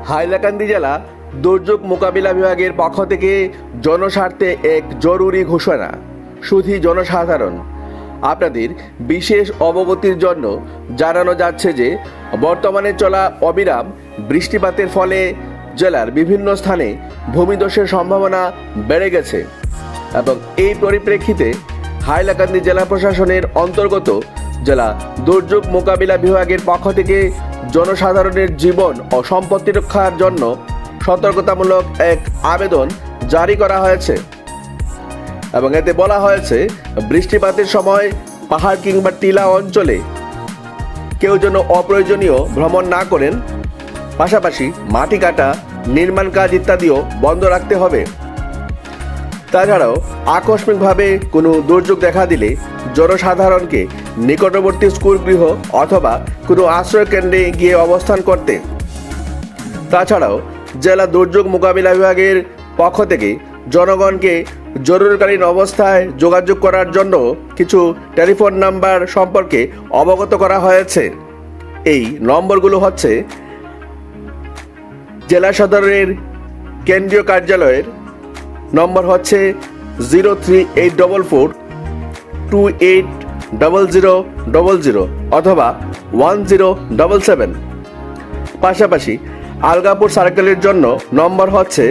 হাইলাকান্দি জেলা দুর্যোগ মোকাবিলা বিভাগের পক্ষ থেকে জনস্বার্থে এক জরুরি ঘোষণা। শুধু জনসাধারণ আপনাদের বিশেষ অবগতির জন্য জানানো যাচ্ছে যে বর্তমানে চলা অবিরাম বৃষ্টিপাতের ফলে জেলার বিভিন্ন স্থানে ভূমিধসের সম্ভাবনা বেড়ে গেছে এবং এই পরিপ্রেক্ষিতে হাইলাকান্দি জেলা প্রশাসনের অন্তর্গত জেলা দুর্যোগ মোকাবিলা বিভাগের পক্ষ থেকে জনসাধারণের জীবন ও সম্পত্তি রক্ষার জন্য সতর্কতামূলক এক আবেদন জারি করা হয়েছে এবং এতে বলা হয়েছে বৃষ্টিপাতের সময় পাহাড় কিংবা টিলা অঞ্চলে কেউ যেন অপ্রয়োজনীয় ভ্রমণ না করেন, পাশাপাশি মাটি কাটা, নির্মাণ কাজ ইত্যাদিও বন্ধ রাখতে হবে। তাছাড়াও আকস্মিকভাবে কোনো দুর্যোগ দেখা দিলে জনসাধারণকে নিকটবর্তী স্কুল গৃহ অথবা কোনো আশ্রয় কেন্দ্রে গিয়ে অবস্থান করতে। তাছাড়াও জেলা দুর্যোগ মোকাবিলা বিভাগের পক্ষ থেকে জনগণকে জরুরিকালীন অবস্থায় যোগাযোগ করার জন্য কিছু টেলিফোন নাম্বার সম্পর্কে অবগত করা হয়েছে। এই নম্বরগুলো হচ্ছে জেলা সদরের কেন্দ্রীয় কার্যালয়ের নম্বর হচ্ছে 03844280000 অথবা 1077। পাশাপাশি আলগাপুর সার্কেলের জন্য নম্বর হচ্ছে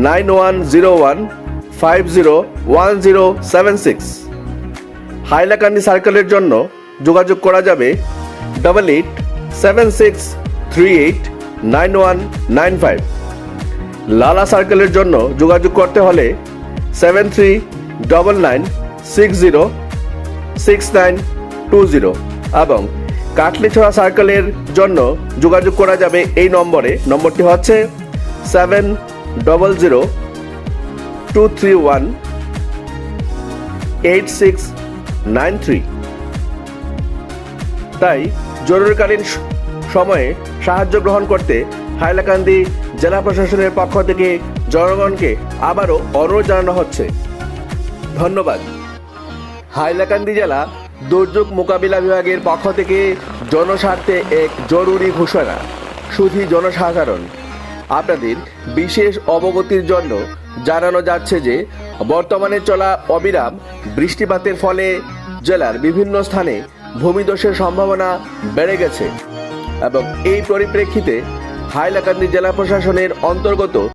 9101501076। হাইলাকান্দি সার্কেলের জন্য যোগাযোগ করা যাবে 8876389195। লালা সার্কেলের জন্য যোগাযোগ করতে হলে 7399606920 এবং কাটলিছড়া সার্কেলের জন্য যোগাযোগ করা যাবে এই নম্বরটি হচ্ছে 7002318693। তাই জরুরিকালীন সময়ে সাহায্য গ্রহণ করতে হাইলাকান্দি জেলা প্রশাসনের পক্ষ থেকে জনগণকে আবারও অনুরোধ জানানো হচ্ছে। ধন্যবাদ। হাইলাকান্দি জেলা দুর্যোগ মোকাবিলা বিভাগের পক্ষ থেকে জনস্বার্থে এক জরুরি ঘোষণা। শুধু জনসাধারণ আপনাদের বিশেষ অবগতির জন্য জানানো যাচ্ছে যে বর্তমানে চলা অবিরাম বৃষ্টিপাতের ফলে জেলার বিভিন্ন স্থানে ভূমিধসের সম্ভাবনা বেড়ে গেছে এবং এই পরিপ্রেক্ষিতে হাইলাকান্দি জেলা প্রশাসনের অন্তর্গত